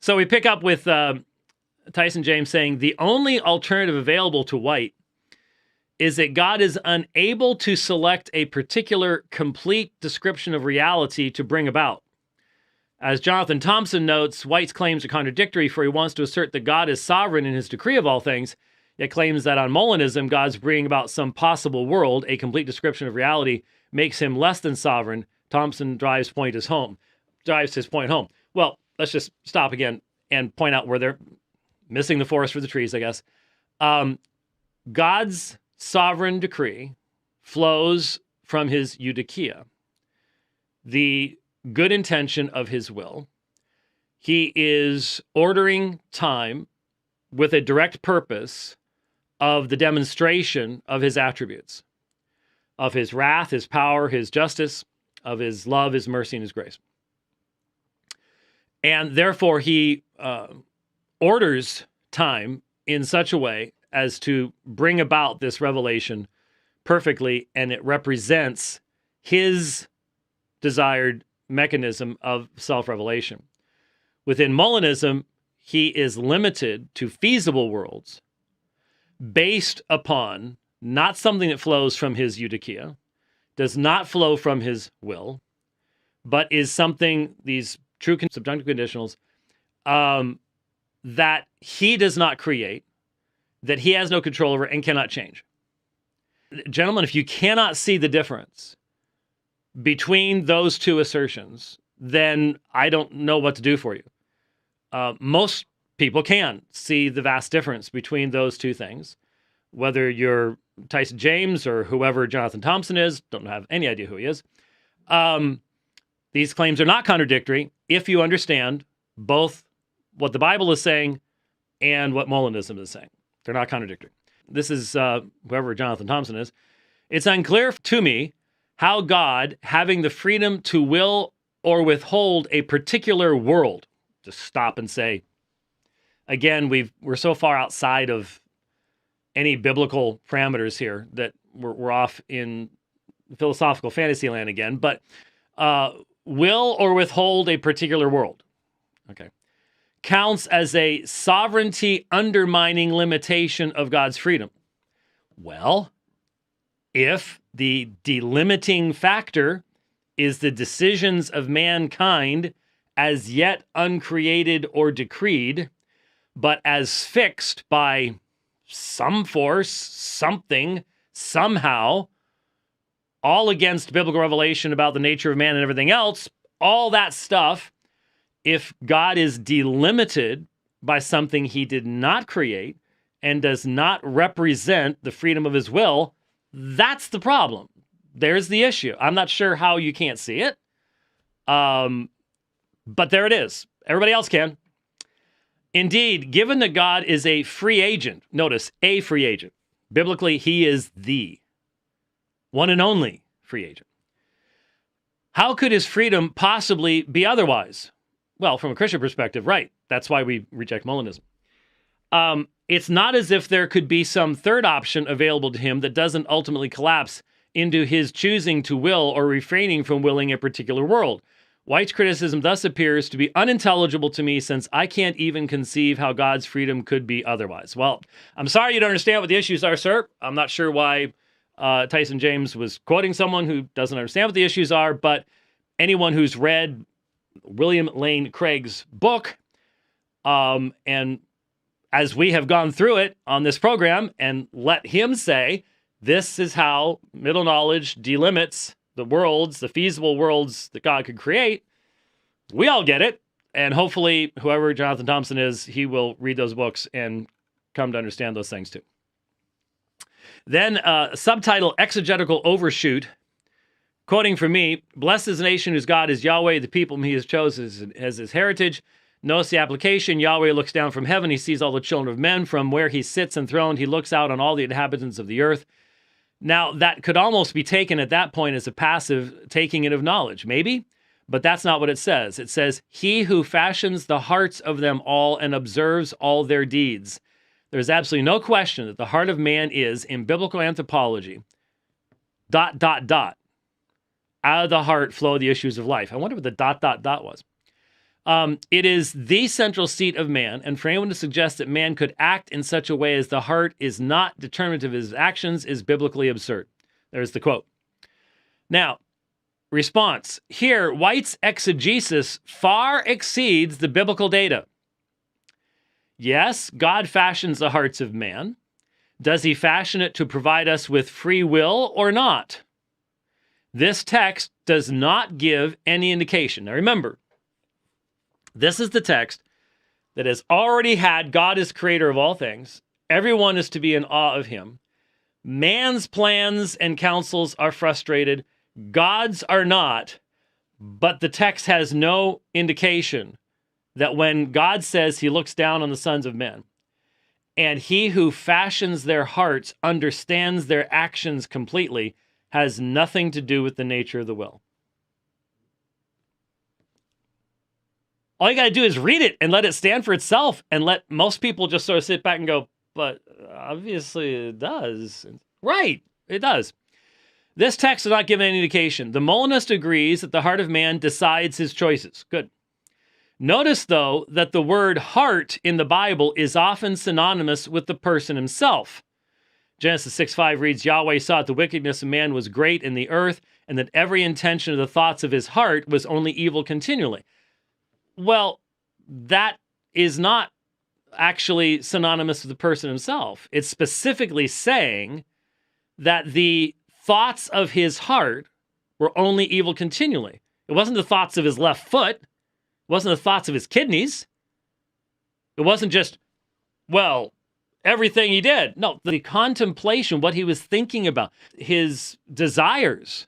So we pick up with Tyson James saying, the only alternative available to White is that God is unable to select a particular complete description of reality to bring about. As Jonathan Thompson notes, White's claims are contradictory, for he wants to assert that God is sovereign in his decree of all things, yet claims that on Molinism, God's bringing about some possible world, a complete description of reality, makes him less than sovereign. Thompson drives his point home. Well, let's just stop again and point out where they're missing the forest for the trees, I guess. God's sovereign decree flows from his eudokia, the good intention of his will. He is ordering time with a direct purpose of the demonstration of his attributes, of his wrath, his power, his justice, of his love, his mercy, and his grace. And therefore, he orders time in such a way as to bring about this revelation perfectly, and it represents his desired mechanism of self-revelation. Within Molinism, he is limited to feasible worlds based upon not something that flows from his eudokia, does not flow from his will, but is something, these true subjunctive conditionals, that he does not create, that he has no control over and cannot change. Gentlemen, if you cannot see the difference between those two assertions, then I don't know what to do for you. Most people can see the vast difference between those two things. Whether you're Tyson James or whoever Jonathan Thompson is, don't have any idea who he is. These claims are not contradictory if you understand both what the Bible is saying and what Molinism is saying. They're not contradictory. This is whoever Jonathan Thompson is. It's unclear to me how God, having the freedom to will or withhold a particular world, just stop and say, again, we're so far outside of any biblical parameters here that we're off in philosophical fantasy land again, but will or withhold a particular world, okay, counts as a sovereignty undermining limitation of God's freedom. Well, if the delimiting factor is the decisions of mankind as yet uncreated or decreed, but as fixed by some force, something, somehow, all against biblical revelation about the nature of man and everything else, all that stuff, if God is delimited by something he did not create and does not represent the freedom of his will, that's the problem. There's the issue. I'm not sure how you can't see it, but there it is. Everybody else can. Indeed, given that God is a free agent, notice, a free agent. Biblically, he is the one and only free agent. How could his freedom possibly be otherwise? Well, from a Christian perspective, right. That's why we reject Molinism. It's not as if there could be some third option available to him that doesn't ultimately collapse into his choosing to will or refraining from willing a particular world. White's criticism thus appears to be unintelligible to me, since I can't even conceive how God's freedom could be otherwise. Well, I'm sorry you don't understand what the issues are, sir. I'm not sure why Tyson James was quoting someone who doesn't understand what the issues are, but anyone who's read William Lane Craig's book, and as we have gone through it on this program and let him say, this is how middle knowledge delimits the worlds, the feasible worlds that God could create, we all get it. And hopefully, whoever Jonathan Thompson is, he will read those books and come to understand those things too. Then subtitle, Exegetical Overshoot. Quoting from me, blessed is the nation whose God is Yahweh, the people whom he has chosen as his heritage. Notice the application. Yahweh looks down from heaven. He sees all the children of men. From where he sits enthroned, he looks out on all the inhabitants of the earth. Now, that could almost be taken at that point as a passive taking in of knowledge, maybe, but that's not what it says. It says, he who fashions the hearts of them all and observes all their deeds. There's absolutely no question that the heart of man is, in biblical anthropology, ... Out of the heart flow the issues of life. I wonder what the ... was. It is the central seat of man, and for anyone to suggest that man could act in such a way as the heart is not determinative of his actions is biblically absurd. There's the quote. Now, response. Here, White's exegesis far exceeds the biblical data. Yes, God fashions the hearts of man. Does he fashion it to provide us with free will or not? This text does not give any indication. Now remember, this is the text that has already had God as creator of all things. Everyone is to be in awe of him. Man's plans and counsels are frustrated. God's are not. But the text has no indication that when God says he looks down on the sons of men, and he who fashions their hearts understands their actions completely, has nothing to do with the nature of the will. All you got to do is read it and let it stand for itself, and let most people just sort of sit back and go, but obviously it does. Right, it does. This text does not give any indication. The Molinist agrees that the heart of man decides his choices. Good. Notice, though, that the word heart in the Bible is often synonymous with the person himself. Genesis 6:5 reads, Yahweh saw that the wickedness of man was great in the earth, and that every intention of the thoughts of his heart was only evil continually. Well, that is not actually synonymous with the person himself. It's specifically saying that the thoughts of his heart were only evil continually. It wasn't the thoughts of his left foot. It wasn't the thoughts of his kidneys. It wasn't just, well, everything he did. No, the contemplation, what he was thinking about, his desires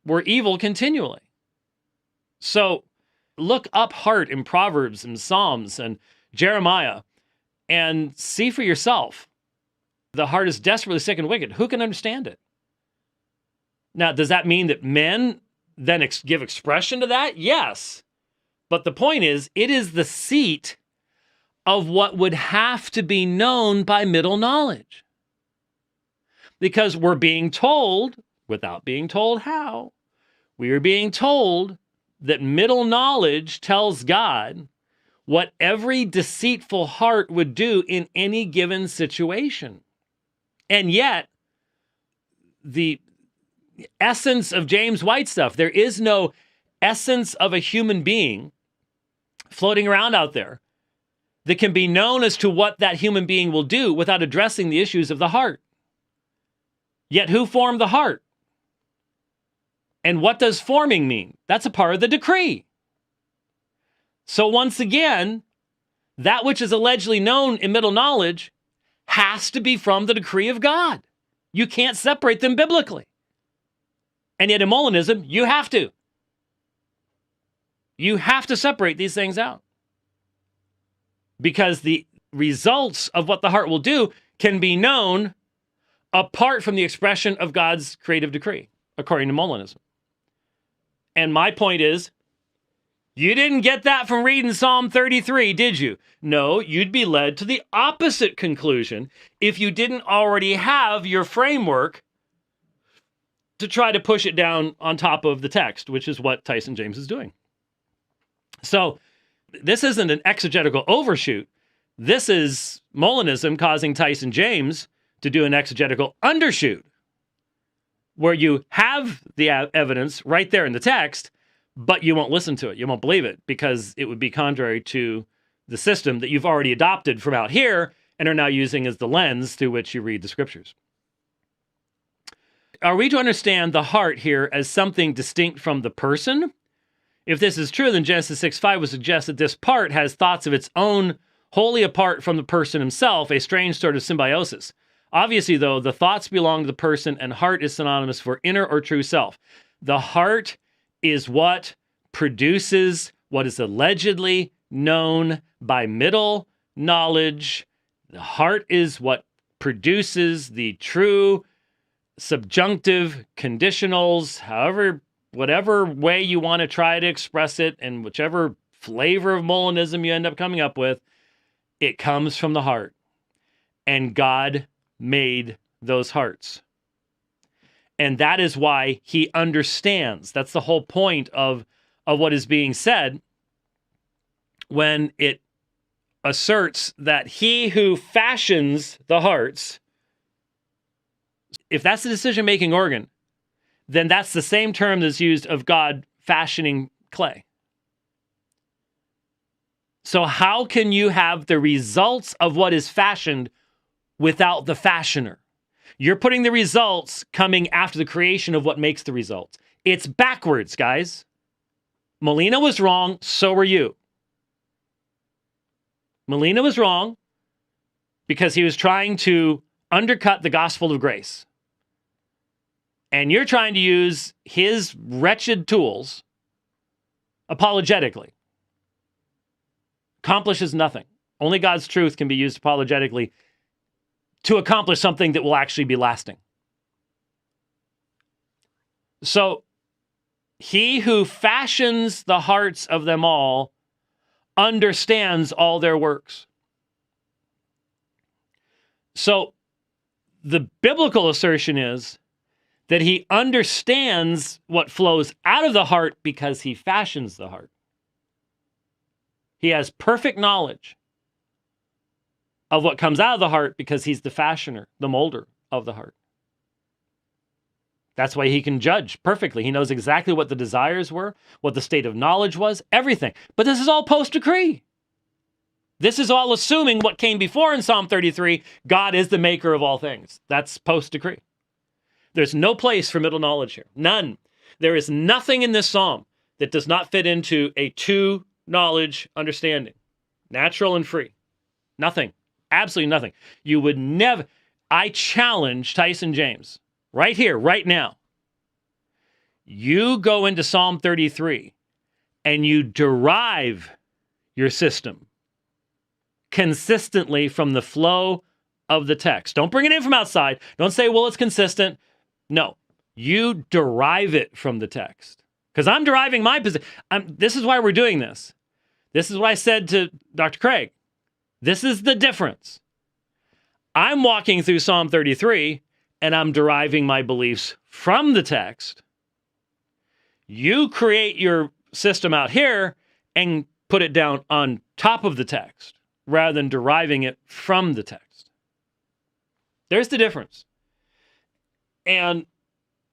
were evil continually. So look up heart in Proverbs and Psalms and Jeremiah and see for yourself. The heart is desperately sick and wicked. Who can understand it? Now, does that mean that men then give expression to that? Yes. But the point is, it is the seat of what would have to be known by middle knowledge. Because we're being told, without being told how, we are being told that middle knowledge tells God what every deceitful heart would do in any given situation. And yet, the essence of James White stuff, there is no essence of a human being floating around out there that can be known as to what that human being will do without addressing the issues of the heart. Yet who formed the heart? And what does forming mean? That's a part of the decree. So once again, that which is allegedly known in middle knowledge has to be from the decree of God. You can't separate them biblically. And yet in Molinism, you have to. You have to separate these things out. Because the results of what the heart will do can be known apart from the expression of God's creative decree, according to Molinism. And my point is, you didn't get that from reading Psalm 33, did you? No, you'd be led to the opposite conclusion if you didn't already have your framework to try to push it down on top of the text, which is what Tyson James is doing. So this isn't an exegetical overshoot. This is Molinism causing Tyson James to do an exegetical undershoot, where you have the evidence right there in the text, but you won't listen to it. You won't believe it because it would be contrary to the system that you've already adopted from out here and are now using as the lens through which you read the scriptures. Are we to understand the heart here as something distinct from the person? If this is true, then Genesis 6:5 would suggest that this part has thoughts of its own, wholly apart from the person himself, a strange sort of symbiosis. Obviously, though, the thoughts belong to the person, and heart is synonymous for inner or true self. The heart is what produces what is allegedly known by middle knowledge. The heart is what produces the true subjunctive conditionals, whatever way you want to try to express it, and whichever flavor of Molinism you end up coming up with, it comes from the heart. And God made those hearts. And that is why he understands. That's the whole point of what is being said when it asserts that he who fashions the hearts, if that's the decision-making organ, then that's the same term that's used of God fashioning clay. So how can you have the results of what is fashioned without the fashioner? You're putting the results coming after the creation of what makes the results. It's backwards, guys. Molina was wrong, so were you. Molina was wrong because he was trying to undercut the gospel of grace. And you're trying to use his wretched tools apologetically. Accomplishes nothing. Only God's truth can be used apologetically to accomplish something that will actually be lasting. So, he who fashions the hearts of them all understands all their works. So, the biblical assertion is that he understands what flows out of the heart because he fashions the heart. He has perfect knowledge of what comes out of the heart because he's the fashioner, the molder of the heart. That's why he can judge perfectly. He knows exactly what the desires were, what the state of knowledge was, everything. But this is all post-decree. This is all assuming what came before in Psalm 33, God is the maker of all things. That's post-decree. There's no place for middle knowledge here. None. There is nothing in this psalm that does not fit into a two-knowledge understanding. Natural and free. Nothing. Absolutely nothing. You would never... I challenge Tyson James, right here, right now. You go into Psalm 33 and you derive your system consistently from the flow of the text. Don't bring it in from outside. Don't say, well, it's consistent. No, you derive it from the text. Because I'm deriving my position. This is why we're doing this. This is what I said to Dr. Craig. This is the difference. I'm walking through Psalm 33 and I'm deriving my beliefs from the text. You create your system out here and put it down on top of the text rather than deriving it from the text. There's the difference. And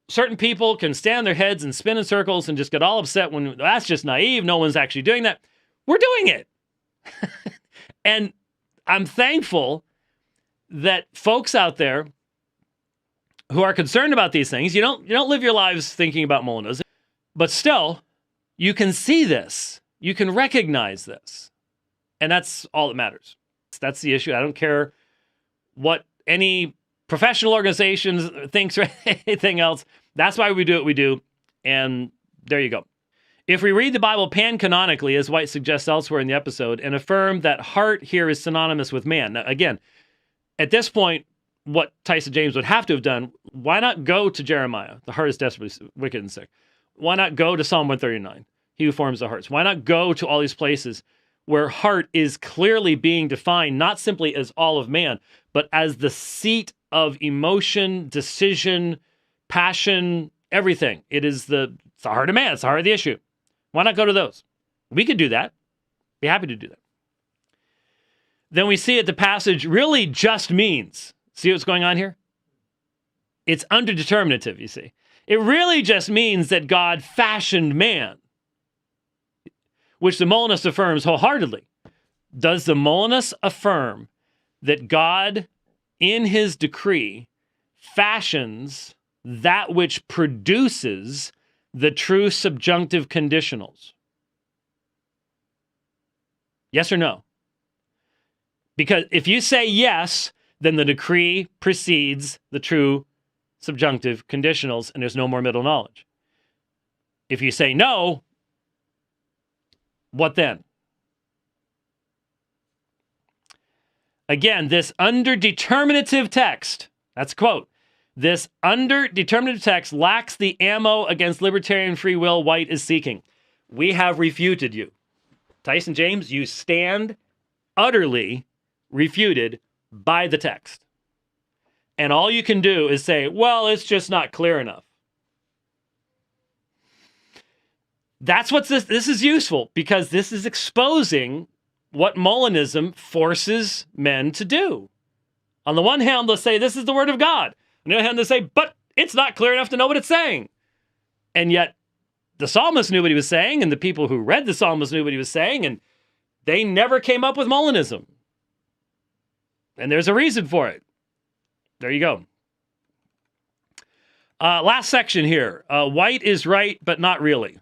certain people can stand their heads and spin in circles and just get all upset when that's just naive. No one's actually doing that. We're doing it. And I'm thankful that folks out there who are concerned about these things, you don't live your lives thinking about Molinism, but still, you can see this. You can recognize this. And that's all that matters. That's the issue. I don't care what any professional organizations thinks or anything else. That's why we do what we do. And there you go. If we read the Bible pan-canonically, as White suggests elsewhere in the episode, and affirm that heart here is synonymous with man. Now, again, at this point, what Tyson James would have to have done, why not go to Jeremiah? The heart is desperately wicked and sick. Why not go to Psalm 139? He who forms the hearts. Why not go to all these places where heart is clearly being defined, not simply as all of man, but as the seat of emotion, decision, passion, everything. It's the heart of man. It's the heart of the issue. Why not go to those? We could do that. Be happy to do that. Then we see that the passage really just means, see what's going on here? It's underdeterminative, you see. It really just means that God fashioned man, which the Molinist affirms wholeheartedly. Does the Molinist affirm that God, in his decree, fashions that which produces the true subjunctive conditionals? Yes or no? Because if you say yes, then the decree precedes the true subjunctive conditionals, and there's no more middle knowledge. If you say no, what then? Again, this underdeterminative text, that's a quote, this underdeterminative text lacks the ammo against libertarian free will White is seeking. We have refuted you. Tyson James, you stand utterly refuted by the text. And all you can do is say, well, it's just not clear enough. That's what this is useful, because this is exposing what Molinism forces men to do. On the one hand, they'll say, this is the word of God. On the other hand, they'll say, but it's not clear enough to know what it's saying. And yet, the psalmist knew what he was saying, and the people who read the psalmist knew what he was saying, and they never came up with Molinism. And there's a reason for it. There you go. Last section here. White is right, but not really.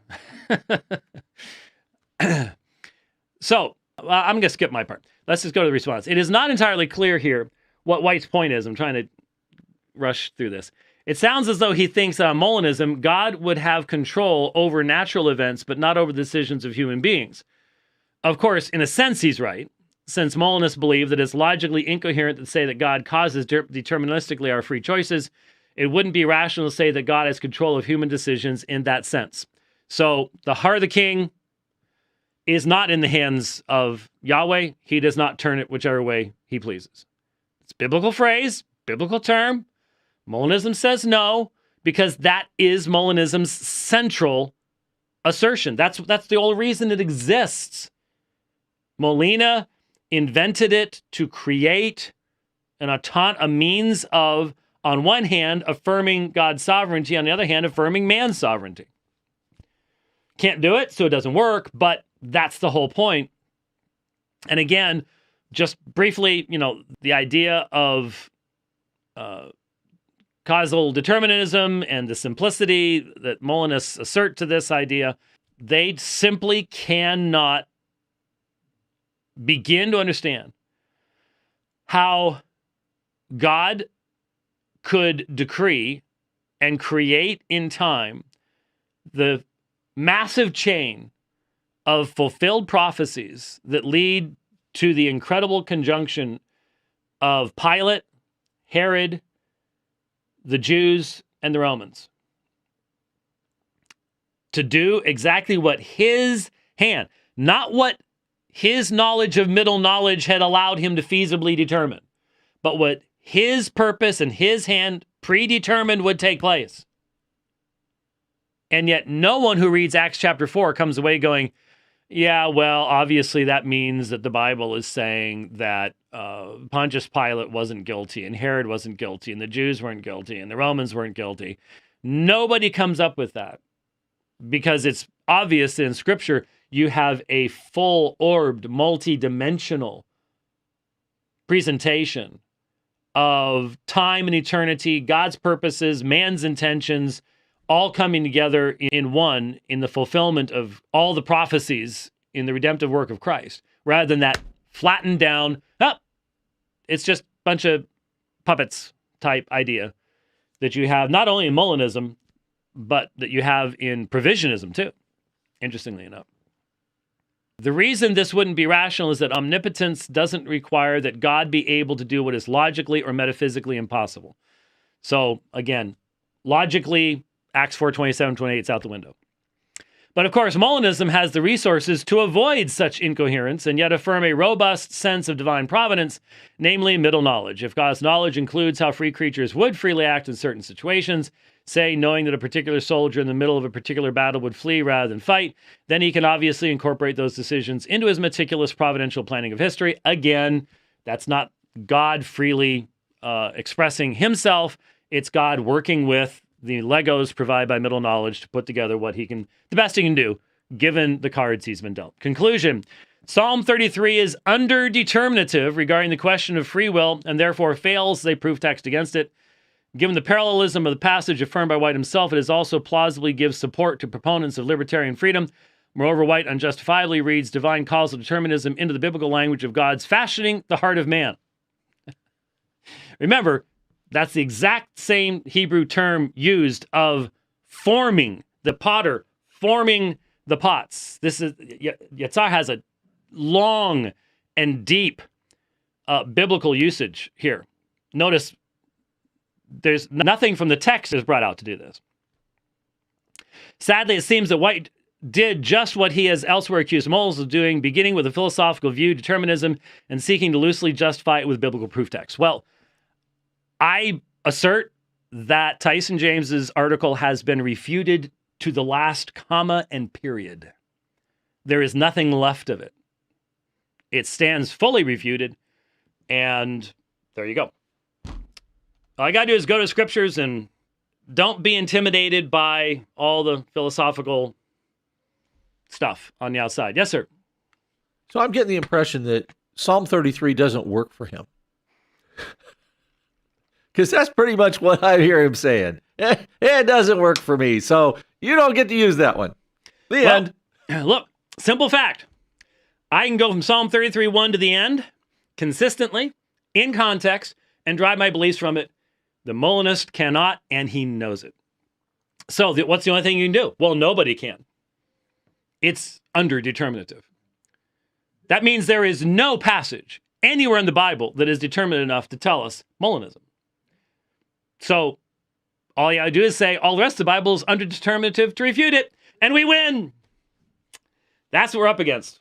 So, I'm going to skip my part. Let's just go to the response. It is not entirely clear here what White's point is. I'm trying to rush through this. It sounds as though he thinks that on Molinism, God would have control over natural events, but not over the decisions of human beings. Of course, in a sense, he's right, since Molinists believe that it's logically incoherent to say that God causes deterministically our free choices. It wouldn't be rational to say that God has control of human decisions in that sense. So the heart of the king is not in the hands of Yahweh. He does not turn it whichever way he pleases. It's a biblical phrase, biblical term. Molinism says no, because that is Molinism's central assertion. That's the only reason it exists. Molina invented it to create a means of, on one hand, affirming God's sovereignty, on the other hand, affirming man's sovereignty. Can't do it, so it doesn't work, but that's the whole point. And again, just briefly, the idea of causal determinism and the simplicity that Molinists assert to this idea, they simply cannot begin to understand how God could decree and create in time the massive chain of fulfilled prophecies that lead to the incredible conjunction of Pilate, Herod, the Jews, and the Romans, to do exactly what his hand, not what his knowledge of middle knowledge had allowed him to feasibly determine, but what his purpose and his hand predetermined would take place. And yet no one who reads Acts chapter 4 comes away going, yeah, well, obviously that means that the Bible is saying that Pontius Pilate wasn't guilty, and Herod wasn't guilty, and the Jews weren't guilty, and the Romans weren't guilty. Nobody comes up with that, because it's obvious that in Scripture you have a full-orbed, multi-dimensional presentation of time and eternity, God's purposes, man's intentions, all coming together in one, in the fulfillment of all the prophecies in the redemptive work of Christ, rather than that flattened down, it's just a bunch of puppets type idea that you have not only in Molinism, but that you have in provisionism too, interestingly enough. The reason this wouldn't be rational is that omnipotence doesn't require that God be able to do what is logically or metaphysically impossible. So again, logically, Acts 4:27-28 is out the window. But of course, Molinism has the resources to avoid such incoherence and yet affirm a robust sense of divine providence, namely middle knowledge. If God's knowledge includes how free creatures would freely act in certain situations, say knowing that a particular soldier in the middle of a particular battle would flee rather than fight, then he can obviously incorporate those decisions into his meticulous providential planning of history. Again, that's not God freely expressing himself. It's God working with the Legos provided by middle knowledge to put together what he can, the best he can do, given the cards he's been dealt. Conclusion. Psalm 33 is underdeterminative regarding the question of free will and therefore fails as a proof text against it. Given the parallelism of the passage affirmed by White himself, it is also plausibly gives support to proponents of libertarian freedom. Moreover, White unjustifiably reads divine causal determinism into the biblical language of God's fashioning the heart of man. Remember, that's the exact same Hebrew term used of forming, the potter forming the pots. This is, Yetzirah has a long and deep biblical usage here. Notice there's nothing from the text is brought out to do this. Sadly, it seems that White did just what he has elsewhere accused Moles of doing, beginning with a philosophical view, determinism, and seeking to loosely justify it with biblical proof text. Well, I assert that Tyson James's article has been refuted to the last comma and period. There is nothing left of it. It stands fully refuted, and there you go. All I got to do is go to scriptures and don't be intimidated by all the philosophical stuff on the outside. Yes, sir. So I'm getting the impression that Psalm 33 doesn't work for him. Because that's pretty much what I hear him saying. It doesn't work for me, so you don't get to use that one. The end. Look, simple fact. I can go from Psalm 33:1 to the end consistently, in context, and drive my beliefs from it. The Molinist cannot, and he knows it. So what's the only thing you can do? Well, nobody can. It's underdeterminative. That means there is no passage anywhere in the Bible that is determinate enough to tell us Molinism. So all you gotta do is say all the rest of the Bible is underdeterminative to refute it, and we win. That's what we're up against.